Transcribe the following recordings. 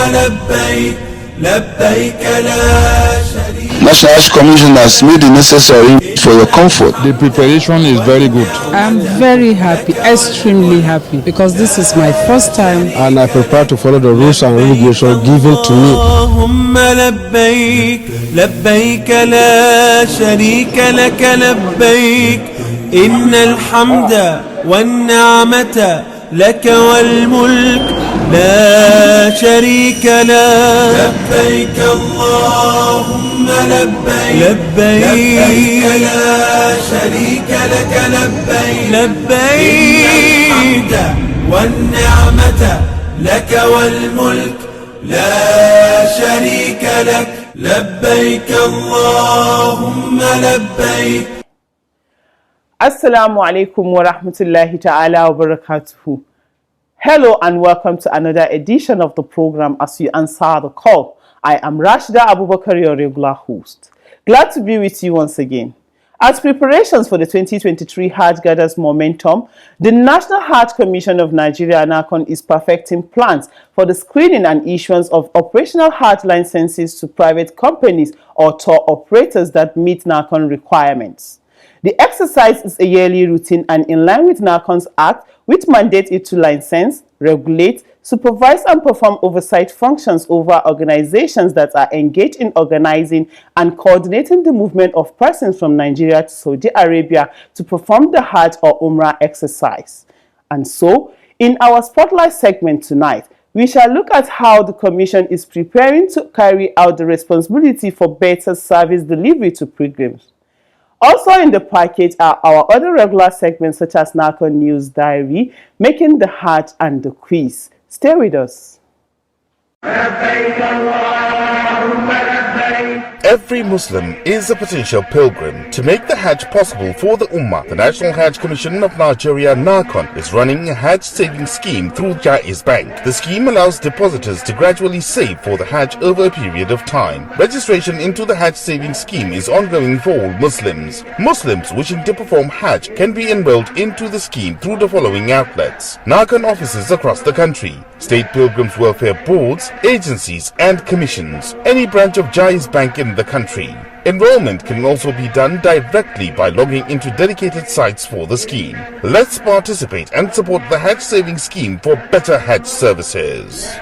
لبيك لبيك لا شريك. National Hajj Commission has made the necessary for your comfort. The preparation is very good. I'm very happy, extremely happy, because this is my first time. And I prepare to follow the rules and regulations given to me. اللهم لبيك لبيك لا شريك لك لبيك إن الحمد والنعمة لك والملك لا شريك له. لبيك اللهم لبيك لبيك لا شريك لك لبيك لبيك والنعمة لك والملك لا شريك لك لبيك اللهم لبيك. Assalamu alaikum wa rahmatullahi ta'ala wa barakatuhu. Hello and welcome to another edition of the program As You Answer the Call. I am Rashida Abubakar, your regular host. Glad to be with you once again. As preparations for the 2023 Hajj gathers momentum, the National Hajj Commission of Nigeria NAHCON is perfecting plans for the screening and issuance of operational Hajj licenses to private companies or tour operators that meet NAHCON requirements. The exercise is a yearly routine and in line with NAHCON's Act, which mandates it to license, regulate, supervise and perform oversight functions over organizations that are engaged in organizing and coordinating the movement of persons from Nigeria to Saudi Arabia to perform the Hajj or Umrah exercise. And so, in our Spotlight segment tonight, we shall look at how the Commission is preparing to carry out the responsibility for better service delivery to pilgrims. Also in the package are our other regular segments such as NAHCON News Diary, Making the Hajj and the Quiz. Stay with us. Every Muslim is a potential pilgrim. To make the Hajj possible for the Ummah, the National Hajj Commission of Nigeria NAHCON is running a Hajj savings scheme through Jaiz Bank. The scheme allows depositors to gradually save for the Hajj over a period of time. Registration into the Hajj savings scheme is ongoing for all Muslims. Muslims wishing to perform Hajj can be enrolled into the scheme through the following outlets: NAHCON offices across the country, state pilgrims welfare boards, agencies and commissions, any branch of Jaiz Bank in the country. Enrollment can also be done directly by logging into dedicated sites for the scheme. Let's participate and support the Hajj savings scheme for better Hajj services.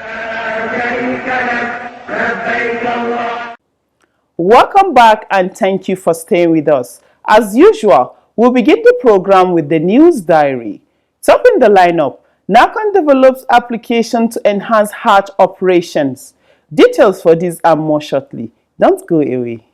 Welcome back and thank you for staying with us. As usual, we'll begin the program with the News Diary. Topping the lineup, NAHCON develops application to enhance Hajj operations. Details for this are more shortly. Don't go away.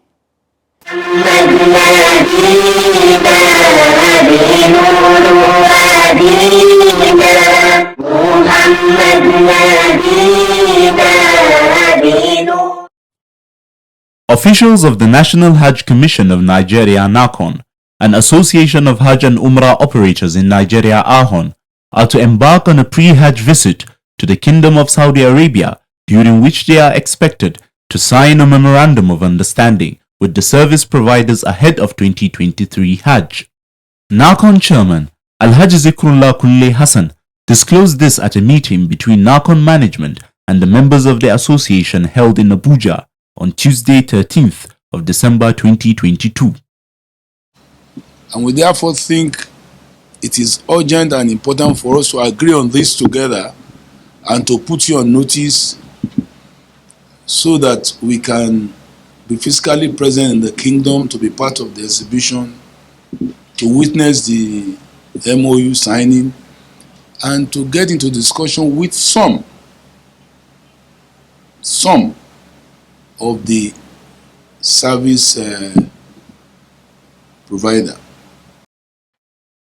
Officials of the National Hajj Commission of Nigeria NAHCON and Association of Hajj and Umrah Operators in Nigeria AHON are to embark on a pre-Hajj visit to the Kingdom of Saudi Arabia, during which they are expected to sign a memorandum of understanding with the service providers ahead of 2023 Hajj. NAHCON Chairman Alhaji Zikrullah Kulle Hassan disclosed this at a meeting between NAHCON management and the members of the association held in Abuja on Tuesday 13th of December 2022. And we therefore think it is urgent and important for us to agree on this together and to put you on notice so that we can be physically present in the kingdom, to be part of the exhibition, to witness the MOU signing, and to get into discussion with some of the service provider.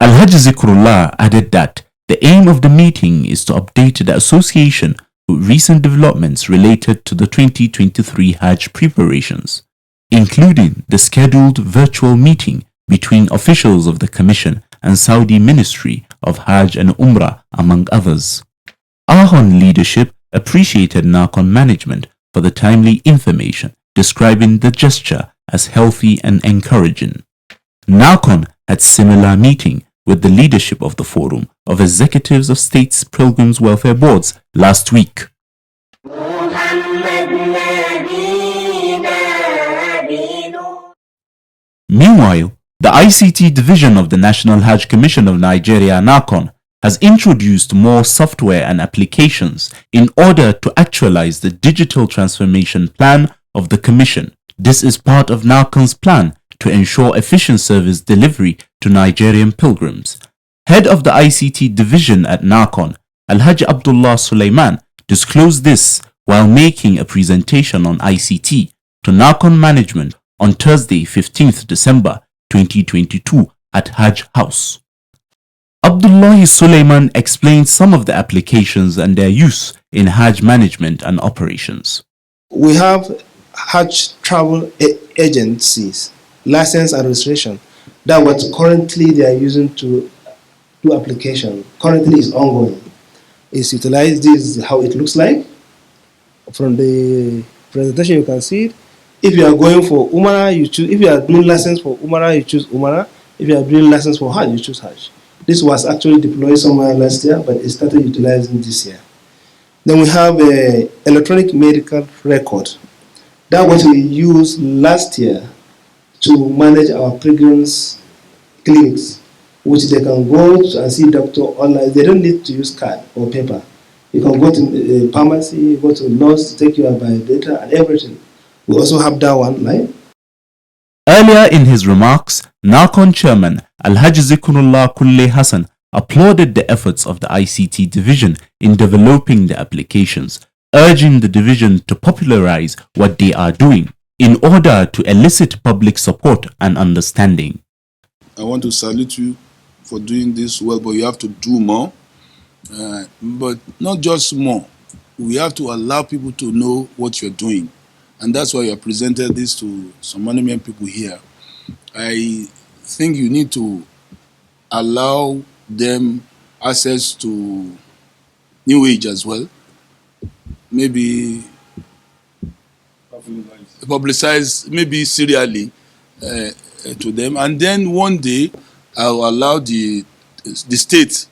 Alhaji Zikrullah added that the aim of the meeting is to update the association with recent developments related to the 2023 Hajj preparations, including the scheduled virtual meeting between officials of the Commission and Saudi Ministry of Hajj and Umrah, among others. AHON leadership appreciated NAHCON management for the timely information, describing the gesture as healthy and encouraging. NAHCON had similar meeting with the leadership of the Forum of Executives of States Pilgrims Welfare Boards last week. Meanwhile, the ICT division of the National Hajj Commission of Nigeria, NAHCON, has introduced more software and applications in order to actualize the digital transformation plan of the Commission. This is part of NAHCON's plan to ensure efficient service delivery to Nigerian pilgrims. Head of the ICT division at NAHCON, Alhaji Abdullah Sulaiman, disclosed this while making a presentation on ICT to NAHCON management on Thursday, 15th December 2022 at Hajj House. Abdullah Sulaiman explained some of the applications and their use in Hajj management and operations. We have Hajj travel agencies, license and registration. That what currently they are using to do application. Currently is ongoing. It's utilized. This is how it looks like. From the presentation you can see it. If you are going for Umrah, you choose. If you are doing license for Umrah, you choose Umrah. If you are doing license for Hajj, you choose Hajj. This was actually deployed somewhere last year, but it started utilizing this year. Then we have a electronic medical record. That what we used last year to manage our pilgrims' clinics, which they can go and see doctor online. They don't need to use card or paper. You can go to a pharmacy, go to a nurse to take your biodata and everything. We also have that one, right? Earlier in his remarks, NAHCON chairman Alhaji Zikrullah Kulle Hassan applauded the efforts of the ICT division in developing the applications, urging the division to popularize what they are doing in order to elicit public support and understanding. I want to salute you for doing this well, but you have to do more. But not just more. We have to allow people to know what you're doing. And that's why you presented this to some Manimean people here. I think you need to allow them access to New Age as well. Maybe publicize, maybe serially to them. And then one day, I'll allow the state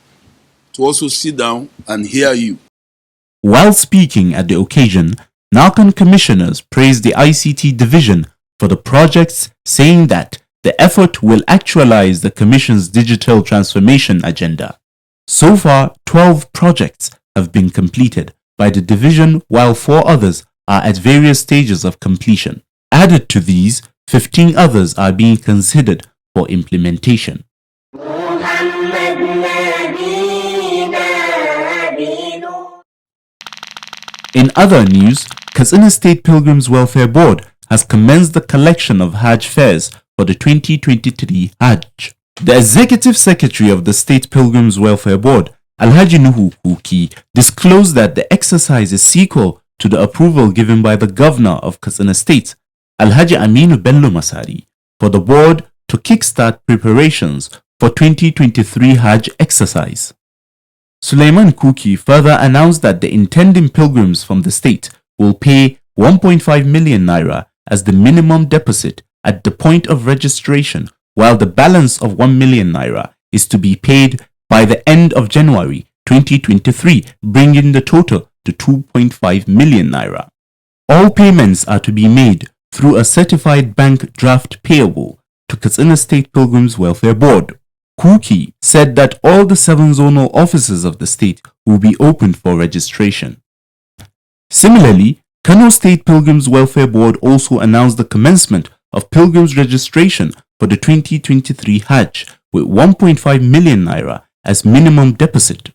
to also sit down and hear you. While speaking at the occasion, NAHCON commissioners praised the ICT division for the projects, saying that the effort will actualize the Commission's digital transformation agenda. So far, 12 projects have been completed by the division, while 4 others are at various stages of completion. Added to these, 15 others are being considered for implementation. In other news, Katsina State Pilgrims Welfare Board has commenced the collection of Hajj fares for the 2023 Hajj. The Executive Secretary of the State Pilgrims Welfare Board, Alhaji Nuhu Kuki, disclosed that the exercise is sequel to the approval given by the Governor of Katsina State, Alhaji Aminu Bello Masari, for the board to kickstart preparations for 2023 Hajj exercise. Suleiman Kuki further announced that the intending pilgrims from the state will pay 1.5 million naira as the minimum deposit at the point of registration, while the balance of 1 million naira is to be paid by the end of January 2023, bringing the total to 2.5 million naira. All payments are to be made through a certified bank draft payable to Katsina State Pilgrims Welfare Board. Kuki said that all the 7 zonal offices of the state will be opened for registration. Similarly, Kano State Pilgrims Welfare Board also announced the commencement of pilgrims registration for the 2023 Hajj with 1.5 million naira as minimum deposit.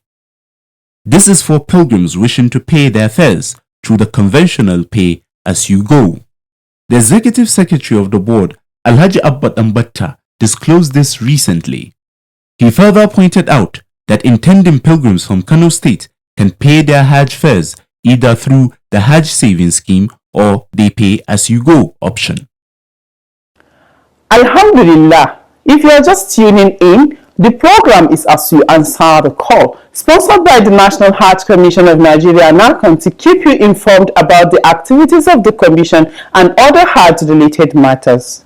This is for pilgrims wishing to pay their fares through the conventional pay as you go. The Executive Secretary of the board, Alhaji Abba Ambatta, disclosed this recently. He further pointed out that intending pilgrims from Kano State can pay their Hajj fares either through the Hajj savings scheme or they pay as you go option. Alhamdulillah, if you are just tuning in, the program is As You Answer the Call, sponsored by the National Hajj Commission of Nigeria, NAHCON, to keep you informed about the activities of the Commission and other Hajj-related matters.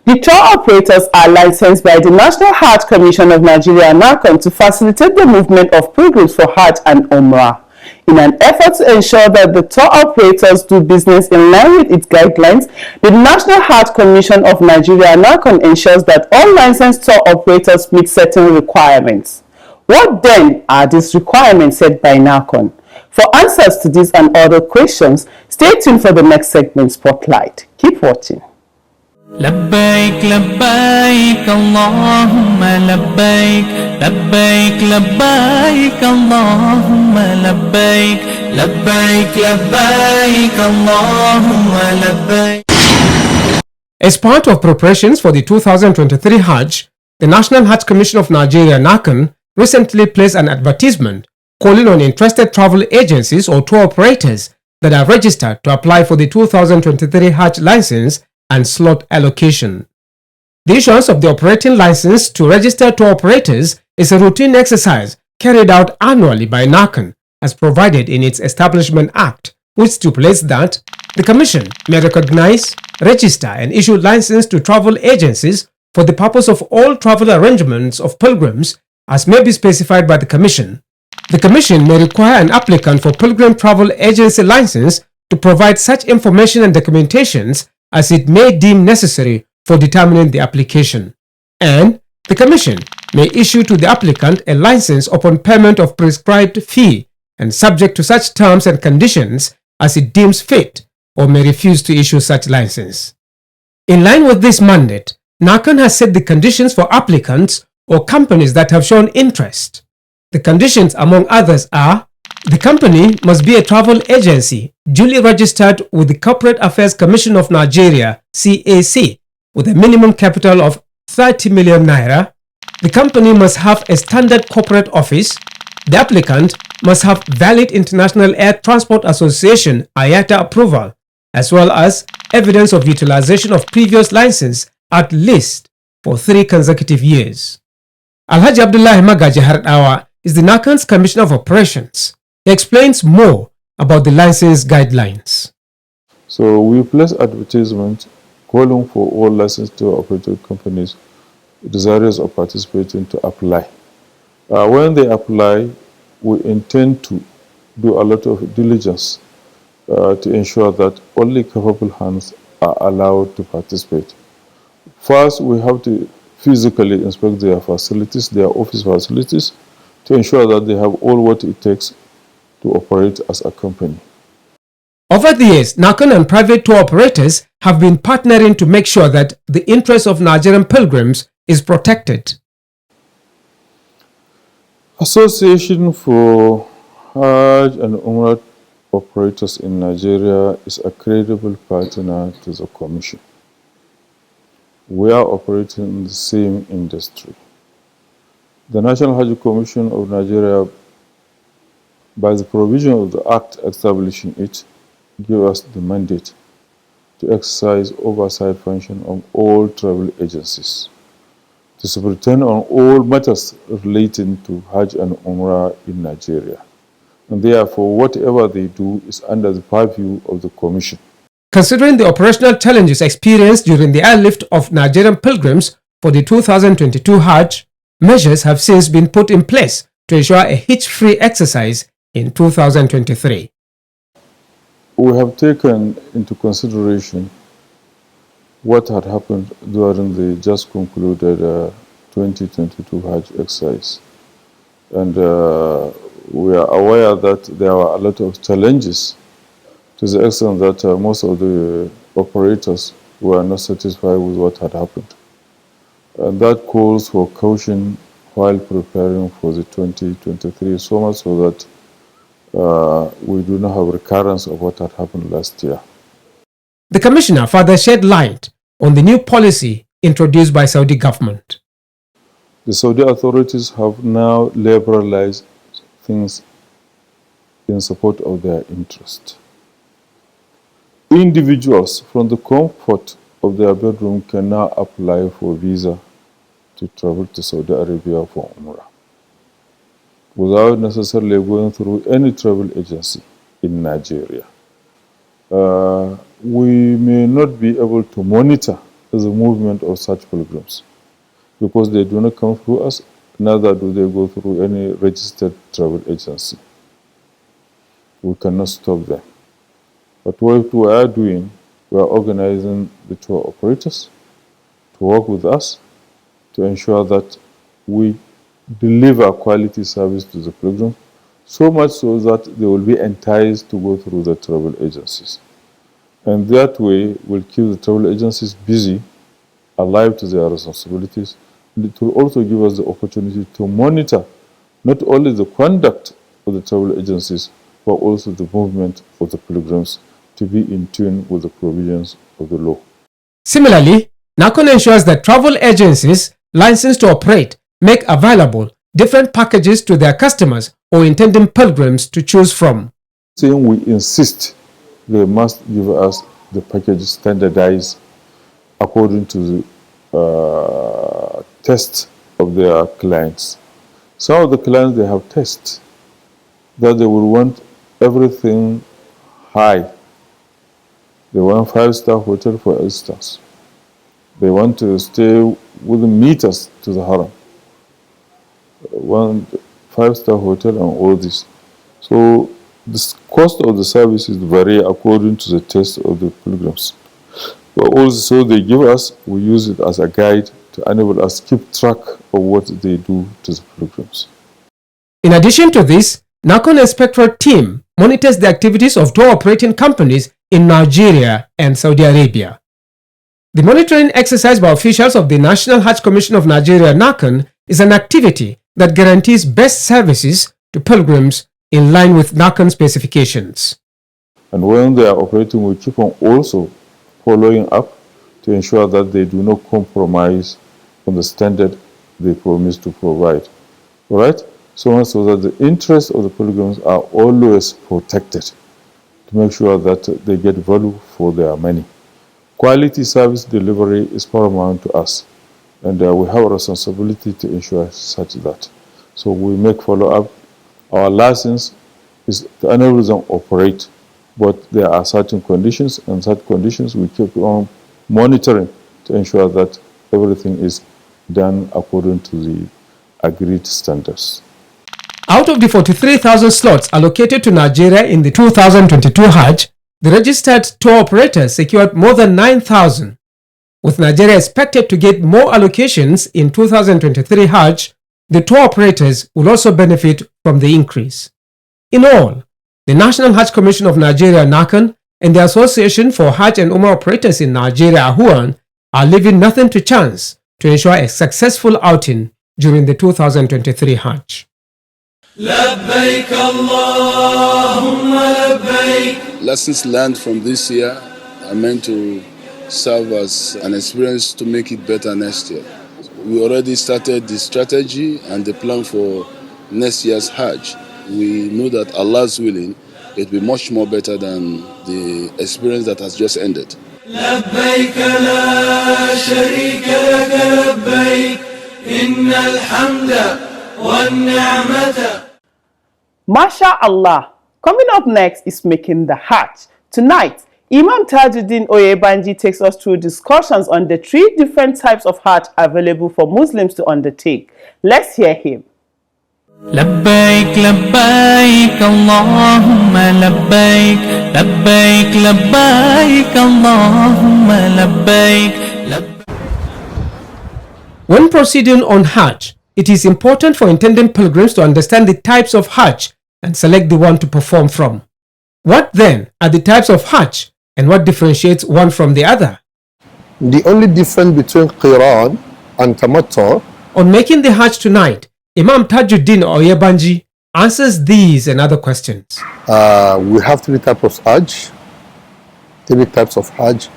The tour operators are licensed by the National Hajj Commission of Nigeria, NAHCON, to facilitate the movement of pilgrims for Hajj and Umrah. In an effort to ensure that the tour operators do business in line with its guidelines, the National Hajj Commission of Nigeria NAHCON ensures that all licensed tour operators meet certain requirements. What then are these requirements set by NAHCON? For answers to these and other questions, stay tuned for the next segment Spotlight. Keep watching. لبيك لبيك اللهم لبيك لبيك لبيك اللهم لبيك لبيك لبيك اللهم لبيك. As part of preparations for the 2023 Hajj, the National Hajj Commission of Nigeria NAHCON recently placed an advertisement calling on interested travel agencies or tour operators that are registered to apply for the 2023 Hajj license and slot allocation. The issuance of the operating license to registered tour operators is a routine exercise carried out annually by NAHCON as provided in its Establishment Act, which stipulates that the Commission may recognize, register and issue license to travel agencies for the purpose of all travel arrangements of pilgrims as may be specified by the Commission. The Commission may require an applicant for pilgrim travel agency license to provide such information and documentations as it may deem necessary for determining the application. And the Commission may issue to the applicant a license upon payment of prescribed fee and subject to such terms and conditions as it deems fit, or may refuse to issue such license. In line with this mandate, NAHCON has set the conditions for applicants or companies that have shown interest. The conditions, among others, are: the company must be a travel agency duly registered with the Corporate Affairs Commission of Nigeria (CAC) with a minimum capital of 30 million naira. The company must have a standard corporate office. The applicant must have valid International Air Transport Association (IATA) approval, as well as evidence of utilization of previous license at least for 3 consecutive years. Alhaji Abdullahi Magaji Hardawa is the NAHCON's Commissioner of Operations. He explains more about the license guidelines. So we place advertisement calling for all licensed tour operator companies desirous of participating to apply. When they apply, we intend to do a lot of diligence to ensure that only capable hands are allowed to participate. First, we have to physically inspect their facilities, their office facilities, to ensure that they have all what it takes to operate as a company. Over the years, NAHCON and private tour operators have been partnering to make sure that the interests of Nigerian pilgrims is protected. Association for Hajj and Umrah operators in Nigeria is a credible partner to the Commission. We are operating in the same industry. The National Hajj Commission of Nigeria, by the provision of the Act establishing it, give us the mandate to exercise oversight function on all travel agencies, to superintend on all matters relating to Hajj and Umrah in Nigeria. And therefore, whatever they do is under the purview of the Commission. Considering the operational challenges experienced during the airlift of Nigerian pilgrims for the 2022 Hajj, measures have since been put in place to ensure a hitch-free exercise in 2023. We have taken into consideration what had happened during the just concluded 2022 Hajj exercise. And we are aware that there were a lot of challenges to the extent that most of the operators were not satisfied with what had happened. And that calls for caution while preparing for the 2023 summer so that we do not have recurrence of what had happened last year. The Commissioner further shed light on the new policy introduced by Saudi government. The Saudi authorities have now liberalized things in support of their interest. Individuals from the comfort of their bedroom can now apply for visa to travel to Saudi Arabia for Umrah without necessarily going through any travel agency in Nigeria. We may not be able to monitor the movement of such pilgrims because they do not come through us, neither do they go through any registered travel agency. we cannot stop them. But what we are doing, we are organizing the tour operators to work with us to ensure that we deliver quality service to the pilgrims, so much so that they will be enticed to go through the travel agencies. And that way will keep the travel agencies busy, alive to their responsibilities, and it will also give us the opportunity to monitor not only the conduct of the travel agencies, but also the movement of the pilgrims to be in tune with the provisions of the law. Similarly, NAHCON ensures that travel agencies licensed to operate make available different packages to their customers or intending pilgrims to choose from. Saying we insist they must give us the package standardized according to the test of their clients. Some of the clients, they have tests that they will want everything high. They want 5-star hotel for instance. They want to stay within meters to the haram. One 5-star hotel and all this. So the cost of the services vary according to the taste of the pilgrims. But also they give us, we use it as a guide to enable us keep track of what they do to the pilgrims. In addition to this, NAHCON Inspectorate team monitors the activities of tour operating companies in Nigeria and Saudi Arabia. The monitoring exercise by officials of the National Hajj Commission of Nigeria NAHCON is an activity that guarantees best services to pilgrims in line with NAHCON specifications. And when they are operating, we keep on also following up to ensure that they do not compromise on the standard they promise to provide. All right? So that the interests of the pilgrims are always protected to make sure that they get value for their money. Quality service delivery is paramount to us, and we have a responsibility to ensure such that. So we make follow-up. Our license is to enable them operate, but there are certain conditions, and such conditions we keep on monitoring to ensure that everything is done according to the agreed standards. Out of the 43,000 slots allocated to Nigeria in the 2022 Hajj, the registered tour operators secured more than 9,000. With Nigeria expected to get more allocations in 2023 Hajj, the tour operators will also benefit from the increase. In all, the National Hajj Commission of Nigeria NAHCON and the Association for Hajj and Umrah Operators in Nigeria AHUAN are leaving nothing to chance to ensure a successful outing during the 2023 Hajj. لبيك اللهم لبيك. Lessons learned from this year are meant to serve as an experience to make it better next year. We already started the strategy and the plan for next year's Hajj. We know that Allah's willing, it will be much more better than the experience that has just ended. لبيك لا شريك لك لبيك إن الحمد والنعمة. Masha Allah. Coming up next is Making the Hajj. Tonight, Imam Tajuddin Oyebanji takes us through discussions on the 3 different types of Hajj available for Muslims to undertake. Let's hear him. لبيك لبيك اللهم لبيك لبيك لبيك اللهم لبيك. When proceeding on Hajj, it is important for intending pilgrims to understand the types of Hajj and select the one to perform from. What then are the types of Hajj and what differentiates one from the other? The only difference between Qiran and Tamattu. On Making the Hajj tonight, Imam Tajuddin Oyebanji answers these and other questions. We have 3 types of Hajj. 3 types of Hajj.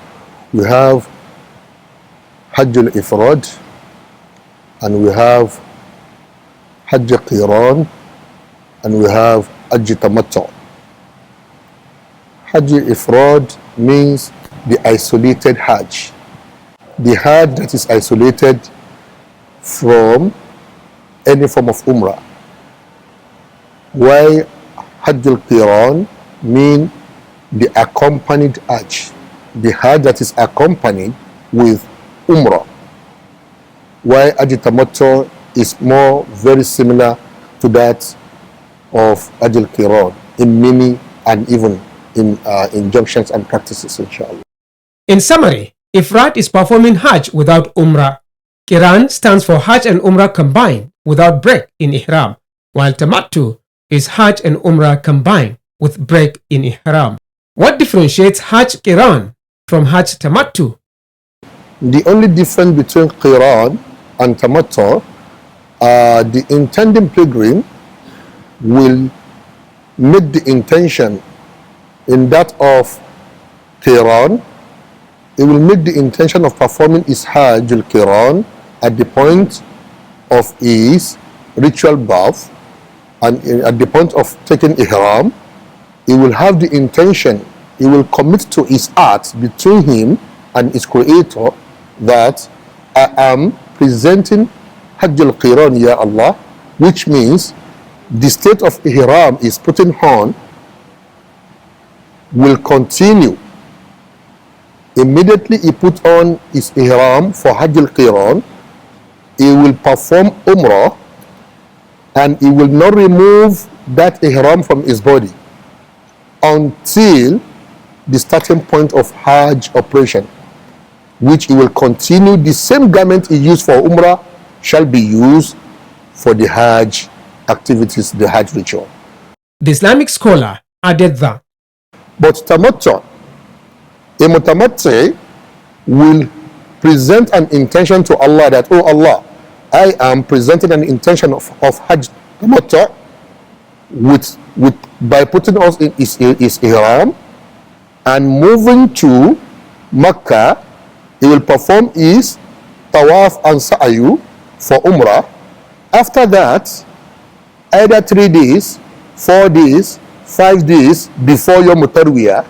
We have Hajj al-Ifrad, and we have Hajj Qiran, and we have Hajj Tamattu. Hajj Ifrad means the isolated Hajj. The Hajj that is isolated from any form of Umrah. While Hajj al-Qiran means the accompanied Hajj. The Hajj that is accompanied with Umrah. While Hajj Tamattu is more very similar to that of Hajj al-Qiran in many and even in injunctions and practices, inshallah. In summary, Ifrad is performing Hajj without Umrah. Qiran stands for Hajj and Umrah combined without break in Ihram, while Tamattu is Hajj and Umrah combined with break in Ihram. What differentiates Hajj Qiran from Hajj Tamattu? The only difference between Qiran and Tamattu, the intending pilgrim will make the intention in that of Qiran. He will make the intention of performing his Hajj al-Qiran at the point of his ritual bath, and at the point of taking Ihram, he will have the intention, he will commit to his heart between him and his creator that I am presenting Hajj al-Qiran, Ya Allah, which means the state of Ihram is putting on will continue. Immediately he put on his Ihram for Hajj al-Qiran, he will perform Umrah, and he will not remove that Ihram from his body until the starting point of Hajj operation, which he will continue. The same garment he used for Umrah shall be used for the Hajj activities, the Hajj ritual. The Islamic scholar added that, but Tamattu, a mutamatti will present an intention to Allah that, oh Allah, I am presenting an intention of Hajj Tamattu by putting us in his Ihram and moving to Makkah. He will perform his Tawaf and Sa'yu for Umrah. After that, either 3 days, 4 days, 5 days before Yom Tarwiyah,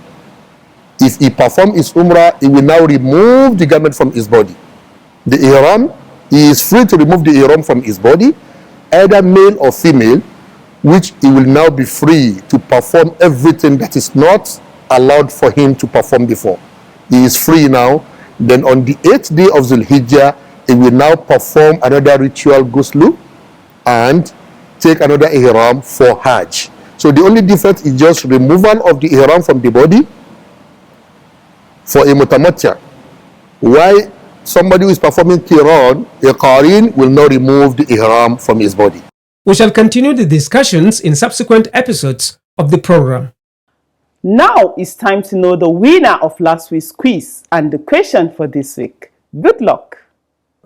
if he performs his Umrah, he will now remove the garment from his body. The Ihram, he is free to remove the Ihram from his body, either male or female, which he will now be free to perform everything that is not allowed for him to perform before. He is free now. Then on the 8th day of Zulhijjah, he will now perform another ritual ghusl and take another Ihram for Hajj. So the only difference is just removal of the Ihram from the body for a mutamattia. Why somebody who is performing Qiran, a Qarin, will not remove the Ihram from his body. We shall continue the discussions in subsequent episodes of the program. Now it's time to know the winner of last week's quiz and the question for this week. Good luck.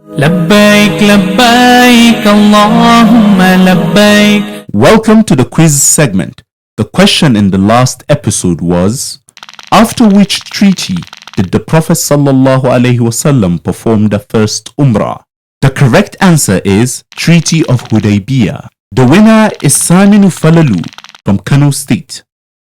لبيك لبيك اللهم لبيك. Welcome to the quiz segment. The question in the last episode was, after which treaty did the Prophet ﷺ perform the first Umrah? The correct answer is Treaty of Hudaybiyah. The winner is Saminu Falalu from Kano State.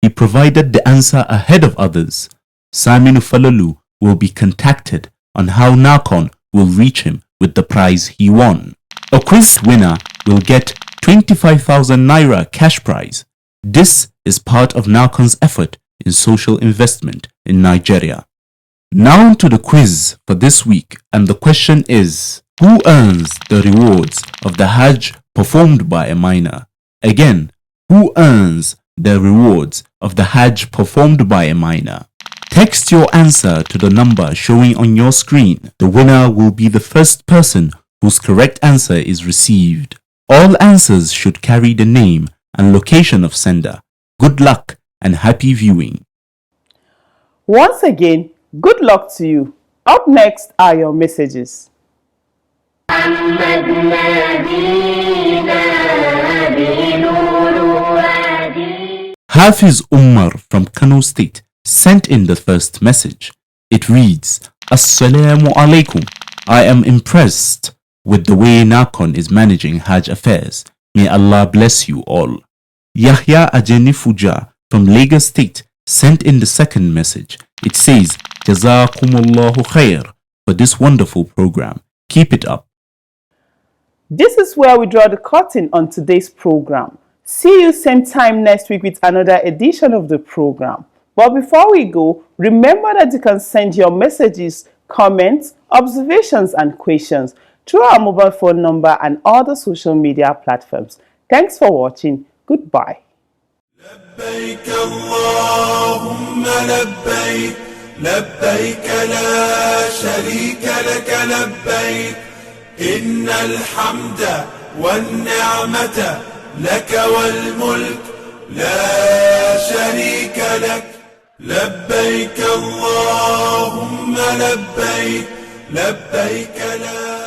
He provided the answer ahead of others. Saminu Falalu will be contacted on how NAHCON will reach him with the prize he won. A quiz winner will get 25,000 Naira cash prize. This is part of NAHCON's effort in social investment in Nigeria. Now to the quiz for this week, and the question is, who earns the rewards of the Hajj performed by a minor? Again, who earns the rewards of the Hajj performed by a minor? Text your answer to the number showing on your screen. The winner will be the first person whose correct answer is received. All answers should carry the name and location of sender. Good luck and happy viewing. Once again, good luck to you. Up next are your messages. Hafiz Umar from Kano State sent in the first message. It reads, Assalamu alaikum. I am impressed with the way NAHCON is managing Hajj affairs. May Allah bless you all. Yahya Ajeni Fuja from Lagos State sent in the second message. It says, Jazakumullahu khair for this wonderful program. Keep it up. This is where we draw the curtain on today's program. See you same time next week with another edition of the program. But before we go, remember that you can send your messages, comments, observations and questions through our mobile phone number and other social media platforms. Thanks for watching. Goodbye. لبيك اللهم لبيك لبيك لا شريك لك لبيك إن الحمد والنعمة لك والملك لا شريك لك لبيك اللهم لبيك لبيك لا